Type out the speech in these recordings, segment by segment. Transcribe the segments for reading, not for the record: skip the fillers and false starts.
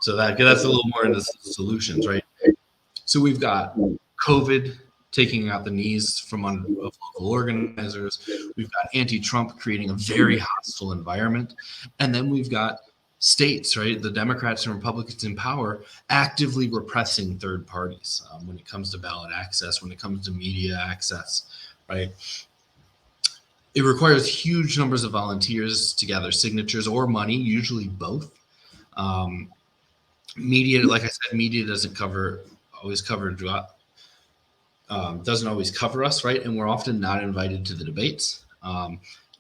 So that's a little more into solutions, right? So we've got COVID taking out the knees of local organizers. We've got anti-Trump creating a very hostile environment, and then we've got states, right? The Democrats and Republicans in power actively repressing third parties when it comes to ballot access, when it comes to media access, right? It requires huge numbers of volunteers to gather signatures or money, usually both. Um, Media, like I said, media doesn't always cover us, right? And we're often not invited to the debates.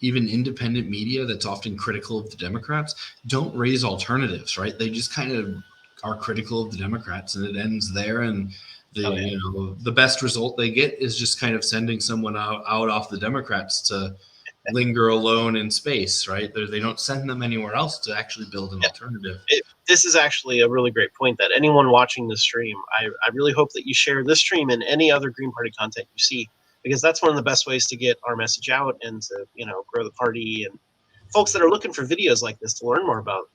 Even independent media that's often critical of the Democrats don't raise alternatives, right? They just kind of are critical of the Democrats, and it ends there. And the best result they get is just kind of sending someone out off the Democrats to linger alone in space, right? They don't send them anywhere else to actually build an alternative. This is actually a really great point that anyone watching the stream, I really hope that you share this stream and any other Green Party content you see, because that's one of the best ways to get our message out and to, grow the party. And folks that are looking for videos like this to learn more about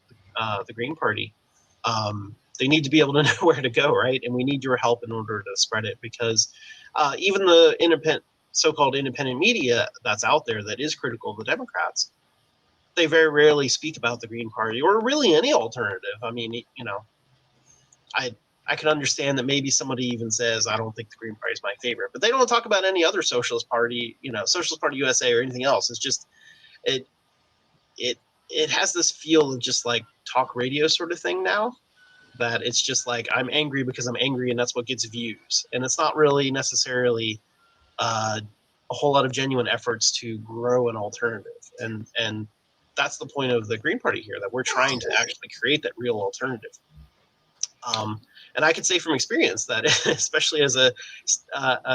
the Green Party, they need to be able to know where to go, right? And we need your help in order to spread it, because even the so-called independent media that's out there that is critical of the Democrats, they very rarely speak about the Green Party or really any alternative. I mean, I can understand that maybe somebody even says, I don't think the Green Party is my favorite, but they don't talk about any other Socialist Party, Socialist Party USA or anything else. It's just, it has this feel of just like talk radio sort of thing now, that it's just like, I'm angry because I'm angry and that's what gets views. And it's not really necessarily a whole lot of genuine efforts to grow an alternative. And that's the point of the Green Party here, that we're trying to actually create that real alternative. And I can say from experience that, especially as a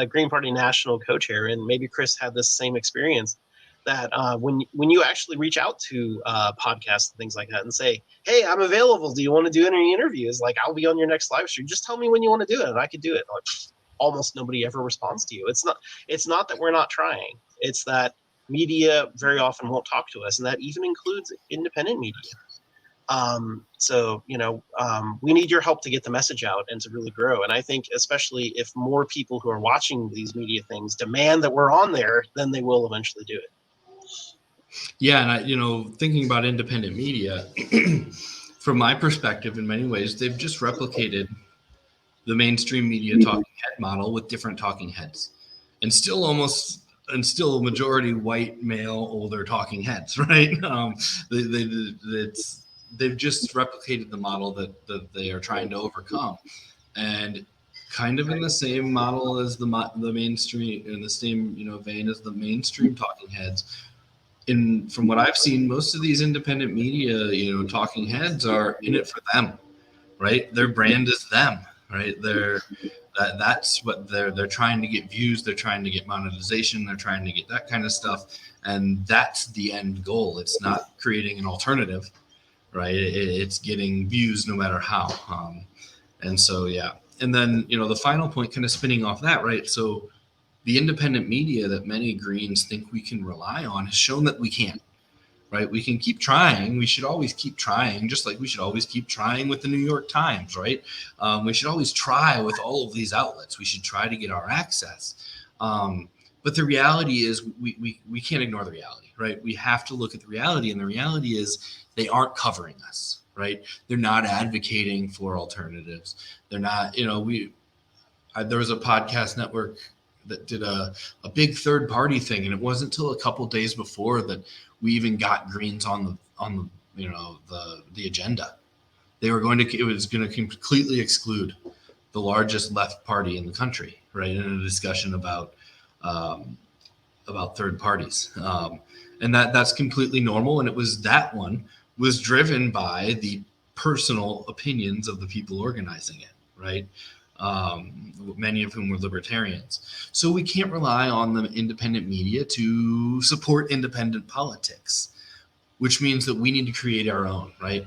Green Party national co-chair, and maybe Chris had this same experience, that when you actually reach out to podcasts and things like that and say, hey, I'm available, do you want to do any interviews? Like, I'll be on your next live stream. Just tell me when you want to do it, and I could do it. Like, almost nobody ever responds to you. It's not that we're not trying. It's that media very often won't talk to us, and that even includes independent media. We need your help to get the message out and to really grow. And I think especially if more people who are watching these media things demand that we're on there, then they will eventually do it. Yeah, and thinking about independent media, from my perspective, in many ways, they've just replicated the mainstream media talking head model with different talking heads, and still a majority white male older talking heads, right? They've just replicated the model that they are trying to overcome, and kind of in the same model as the mainstream, in the same vein as the mainstream talking heads. From what I've seen, most of these independent media, talking heads are in it for them, right? Their brand is them, right? That's what they're trying to get views, they're trying to get monetization, they're trying to get that kind of stuff, and that's the end goal. It's not creating an alternative, right? It's getting views no matter how. And so, yeah. And then, the final point, kind of spinning off that, right? So the independent media that many Greens think we can rely on has shown that we can't, right? We can keep trying. We should always keep trying, just like we should always keep trying with the New York Times, right? We should always try with all of these outlets. We should try to get our access. But the reality is we can't ignore the reality, right? We have to look at the reality, and the reality is they aren't covering us, right? They're not advocating for alternatives. They're not, there was a podcast network that did a big third party thing, and it wasn't until a couple days before that we even got Greens on the agenda. It was going to completely exclude the largest left party in the country, right, in a discussion about third parties, and that's completely normal. And that one was driven by the personal opinions of the people organizing it, right? Many of whom were libertarians. So we can't rely on the independent media to support independent politics, which means that we need to create our own, right?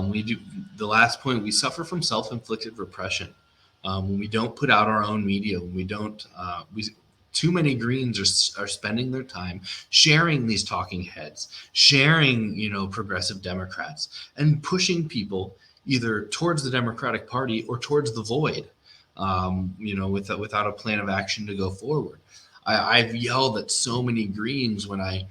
We do. The last point, we suffer from self-inflicted repression. When we don't put out our own media, when we don't, too many Greens are spending their time sharing these talking heads, sharing, progressive Democrats, and pushing people either towards the Democratic Party or towards the void, without a plan of action to go forward. I've yelled at so many Greens when I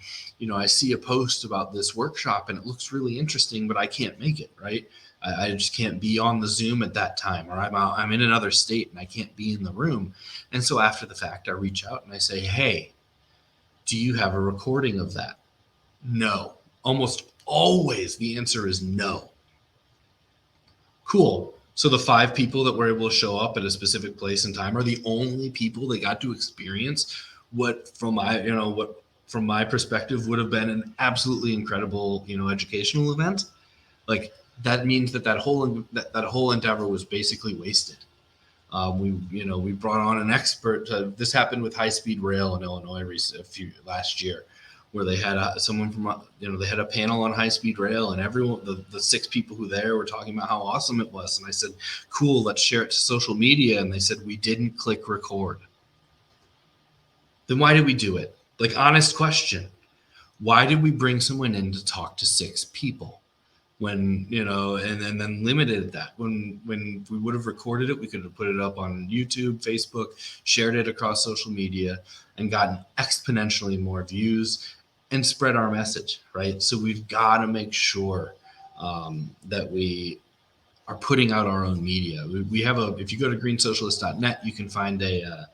see a post about this workshop and it looks really interesting, but I can't make it, right? I just can't be on the Zoom at that time, or I'm in another state and I can't be in the room. And so after the fact, I reach out and I say, hey, do you have a recording of that? No. Almost always the answer is no. Cool. So the 5 people that were able to show up at a specific place and time are the only people that got to experience what from my perspective would have been an absolutely incredible, educational event. Like, that means that whole endeavor was basically wasted. We brought on an expert. This happened with high-speed rail in Illinois last year, where they had someone from they had a panel on high-speed rail, and everyone, the 6 people who there were talking about how awesome it was. And I said, cool, let's share it to social media. And they said, we didn't click record. Then why did we do it? Like, honest question. Why did we bring someone in to talk to 6 people? When, and then limited that. When we would have recorded it, we could have put it up on YouTube, Facebook, shared it across social media, and gotten exponentially more views and spread our message, right? So we've got to make sure that we are putting out our own media. We have if you go to greensocialist.net, you can find a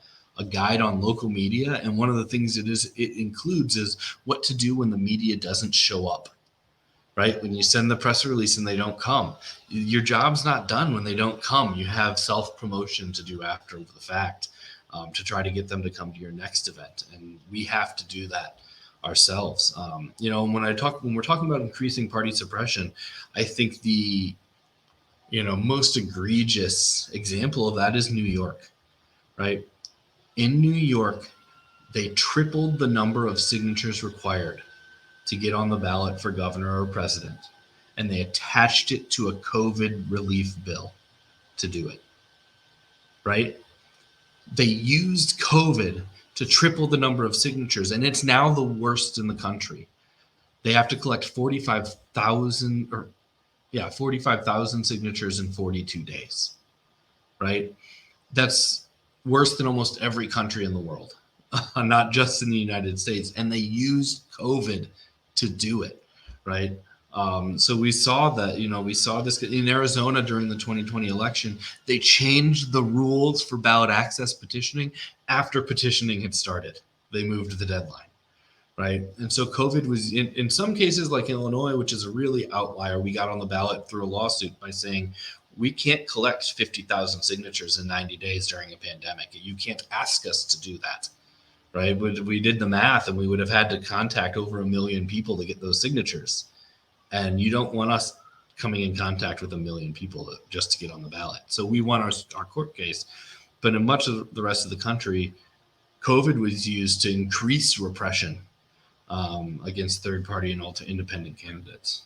guide on local media, and one of the things it includes is what to do when the media doesn't show up. Right? When you send the press release and they don't come, your job's not done when they don't come. You have self-promotion to do after the fact, to try to get them to come to your next event. And we have to do that ourselves. When we're talking about increasing party suppression, I think the, most egregious example of that is New York, right? In New York, they tripled the number of signatures required to get on the ballot for governor or president, and they attached it to a COVID relief bill to do it, right? They used COVID to triple the number of signatures, and it's now the worst in the country. They have to collect 45,000 signatures in 42 days, right? That's worse than almost every country in the world, not just in the United States. And they used COVID to do it, right? So we saw that, we saw this in Arizona during the 2020 election. They changed the rules for ballot access petitioning after petitioning had started. They moved the deadline, right? And so COVID was, in some cases, like Illinois, which is a really outlier, we got on the ballot through a lawsuit by saying, we can't collect 50,000 signatures in 90 days during a pandemic. You can't ask us to do that. Right? We did the math and we would have had to contact over 1 million people to get those signatures. And you don't want us coming in contact with 1 million people just to get on the ballot. So we won our court case. But in much of the rest of the country, COVID was used to increase repression against third party and independent candidates.